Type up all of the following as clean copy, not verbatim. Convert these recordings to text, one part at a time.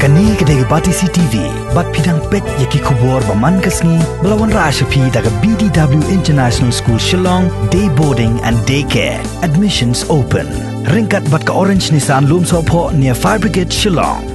Kani kedai bati CTV, bat pidang pet yaki kubur baman kasni, belawan Rashapi daga BDW International School Shillong, day boarding and daycare. Admissions open. Ringkat bat ke Orange Nissan Lum Sopo near Fire Brigade Shillong.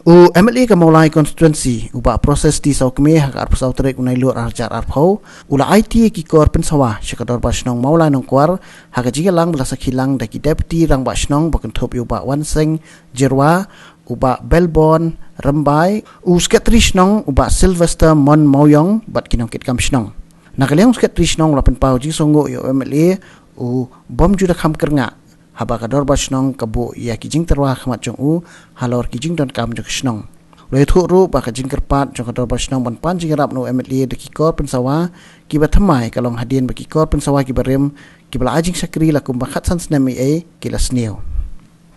U MLA ka Maulai constituency uba proses di saukme hak arp sautrek unai luar arjar arphau ula IT ki kor pensawa syakador basnong Maulai nongkwar hak jiga lang belasa kilang daki deputy rang basnong bakan top uba wanseng jirwa uba Belbon Rembai u sketrish nong uba Sylvester Mon Moyong bat kinong kit kam snong nakaliang sketrish nong lapen pau ji songo yo MLA u bom juda kham kernga haba kador basnong kabu ya kijing terwa khamat jong u halor kijing don kam jong snong loi thu ru ba kijing kerpat jong kador basnong ban pan jing rap no MLA de kikor pensawa ki bathamai kalong hadien ba kikor pensawa ki barem ki bala ajing sakri lakum bakhat san snami e kila sneo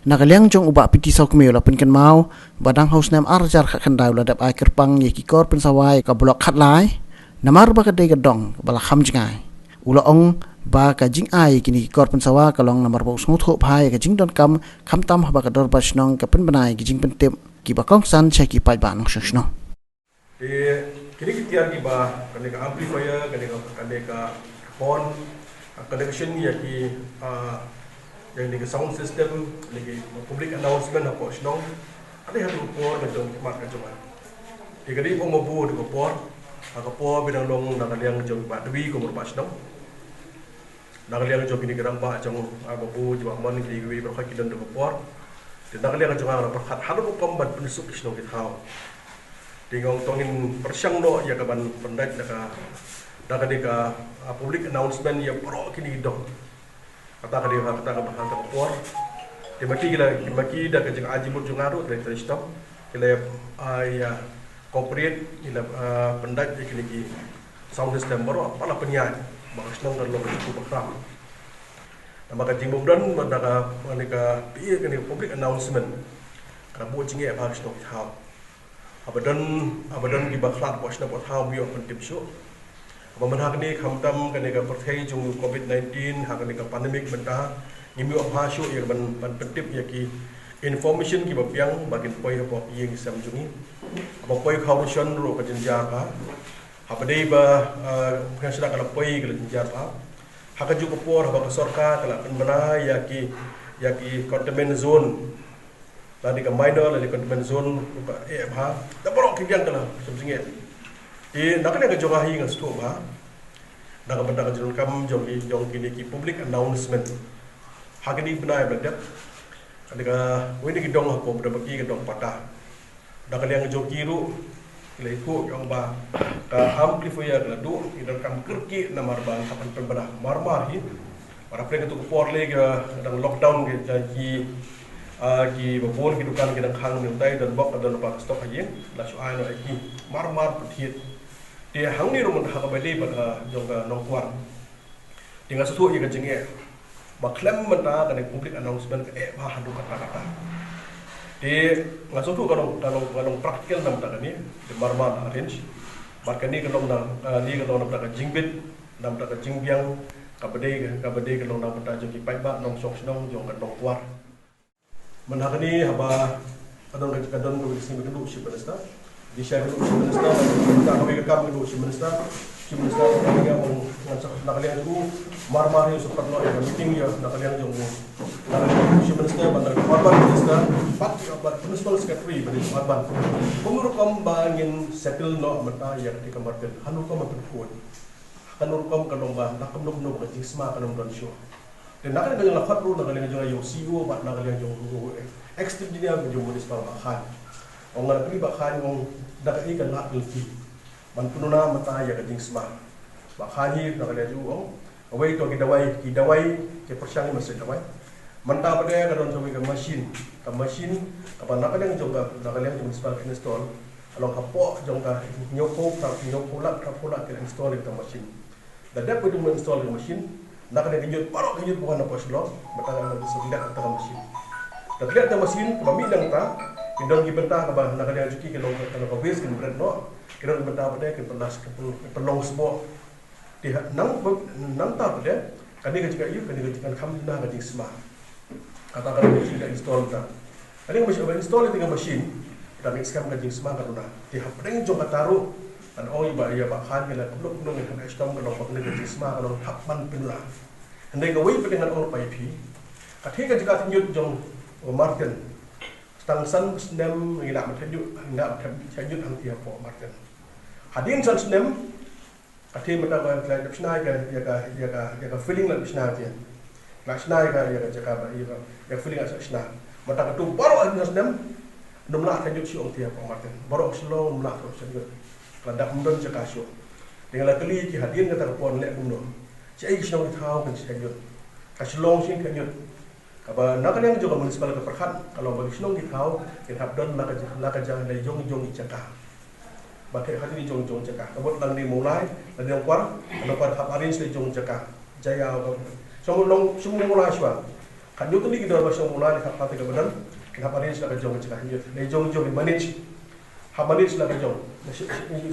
nakaliang jong uba piti sok me la pen kan mau badang haus nam arjar khat khandai la dap ai kerpang ye kikor pensawa ka blok khat lai namar ba kadai gadong bala kham jingai ula ong ba ka jing ai kini kor pensawa kalong namar ba usngu tho phai ka jing don kam kham tam ba ka dor basnong ka pen banai ki jing pen tep ki ba kong san che ki pai ba nong shno kini kitiar ki ba kane ka amplifier kane ka horn connection ya ki yang ni sound system lagi public announcement apa shno ada hatu por ka jong mat ka jong di kadi mo mabu di por ka por bidang long nakaliang jong ba dwi ko mo ba shno nakaliang jong kini gerang ba jong babu jwa mon ki wi ba ka kidan do por di nakaliang jong ara ba khat hadu ko kombat penusuk shno ki thau tingong tongin persyang do ya ka ban pendat ka public announcement ya pro kini dong kata ka bahan ka por di maki da ka jeng aji mut jungaru dari stop kila ya corporate ila pendat kini ki sound system baru apa lah penyanyi bagus nong dan lo cukup bakram nama ka jeng mudon da ka pi kini public announcement kana bu jinge bagus nong hau abadan ki baklat posna pot hau bio pentip show Pemerintah ni khamtam kani ka perthai jung COVID-19 hakani ka pandemic benta ngimi apa syu ya ban pentip ya ki information ki bapiang bagin poi apa yeng samjungi apa poi khawrusion ro ka jinja ka habadei ba kan sida kala poi ka jinja pa haka ju ko por ba ka sarkar kala penbana ya ki containment zone tadi ka minor la containment zone ka ha ta borok ki yang kala samjungi nakanya ka jogahi ngan sto ba daga benda ka jurun kam jong kini ki public announcement hagini benai bedak adika wini ki dong ko benda baki ki dong patah daga yang jong kiru ile ko yang ba ka amplifier la do idar kam kerki namar ban kapan pembeda marmar hi para pleng tu por le ga dang lockdown ki babon ki dukan ki dang khang ni dai dan bok dan pa stok hayin la su ai no ki marmar puthiet dia hang ni rumah hak beli pada jongga nongkuar tinggal sesuatu yang kecengnya baklem mentah dan public announcement ke bah hadu kata di ngaso tu kalau praktikal nam tak ni di marmar arrange markani kalau ni kalau nak tak jingbit nam tak jingbiang kabade kalau nak tak jongki paiba nong sok nong jongga nongkuar menakani haba kadon ko sini betul si penesta di share dulu si minister tak kami rekam dulu si minister kami mau nakalian dulu marmar itu seperti no ya meeting ya nakalian jong nakalian si minister bandar korban minister pat principal secretary bagi korban pengurus kembangin settle no mata ya di kamarkan hanu kom berkuat hanu kom kalomba nakam no ke sma kalom don show dan nakalian lakhat ru nakalian jong yo CEO bat nakalian jong extend dia jong municipal bahan orang nak bakhan orang dak ikan lak lagi man pununa mata ya gading sma bakhani nak ada ju ong awai to ki dawai ke persyang masih dawai manta pada kadon sawi ke mesin apa nak ada jong nak ada jong municipal install along kapok jong ka nyoko lak ke install ke mesin dan dak perlu install ke mesin nak ada kejut parok kejut bukan apa selok mata nak sebelah antara mesin dan lihat mesin kami nang ta indong ki bentah ka nak ada juki ke long ka base kan berat no kira bentah pada ke pelas ke pelong semua di nang ta pada kani ka juga kan kham na ka jing sma kata mesin dah install ta kani mesin install dengan mesin kita ni skam kan jing semua karuna di hapring jong kataru dan oi ba ya ba khan gila kubluk nung kan estom kan long ni jing semua kan long hapman pinula andai gawi dengan ol pai phi kathi ka jika tinjut jong martin tang san snem ina mathayu ina mathayu ang tia po martin hadin san snem kathi mata ba klai dapsna ya ka feeling la dapsna tia dapsna ya ka jaka ba ya feeling asa dapsna mata ka tu baru an snem numla kan si ong tia po martin baru slow numla terus sangat kada mundon jaka syo dengan la kali ki hadin ka pon le kumno si ai sino thau kan sangat ka slong sin kan yut kaba nak yang juga municipal ka perkhat kalau bagi sino ki thau ki habdon la ka jang le jong jaka bakai hadin jong jaka kabut lang ni mulai dan yang kwar haparin se jong jaka jaya semua mulai swa kan yut ni kita bahasa mulai ka pati ka badan haparin se ka jong jaka yut le jong manage haparin se ka jong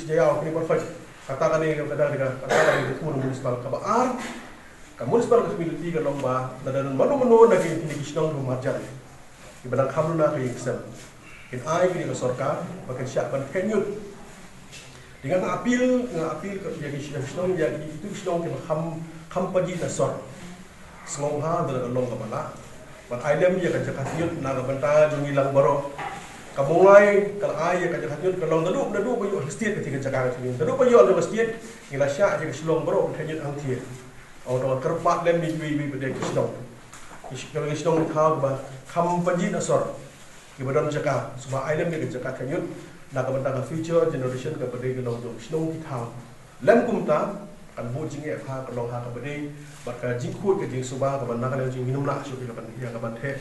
jaya ni perfect katakan ni katakan ni ku municipal ka baar ka municipal ka community ka lomba dan manu nagi ni kisnong rumajan ibadang kamna ka iksem kin ai ni ka sorka bakan siapan kenyut dengan apil jadi kisnong jadi itu kisnong ke ham paji na sor sengong ha dalam long kapala ban item ya ka jakatiut na banta jung ilang baro kamulai kal ay ka jakatiut ka long dadu bayu state ketika jakarta ini dadu bayu al state ila sya je kisnong baro kenyut ang tie auto kerpat lem ni bi bede kisnong kisnong thag ba ham paji na sor ibadon jaka semua item ni ka jakat kenyut nak benda future generation ke berdei ke long jong snong ki thang lem kumta kan bu jing e pha ka long ha ka berdei bat ka jing khut ke jing suba ka banda ka jing minum la shu ke ban ya ka ban the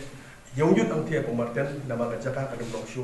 yong yut ang thia ko marten nama ka jaka ka dum long shu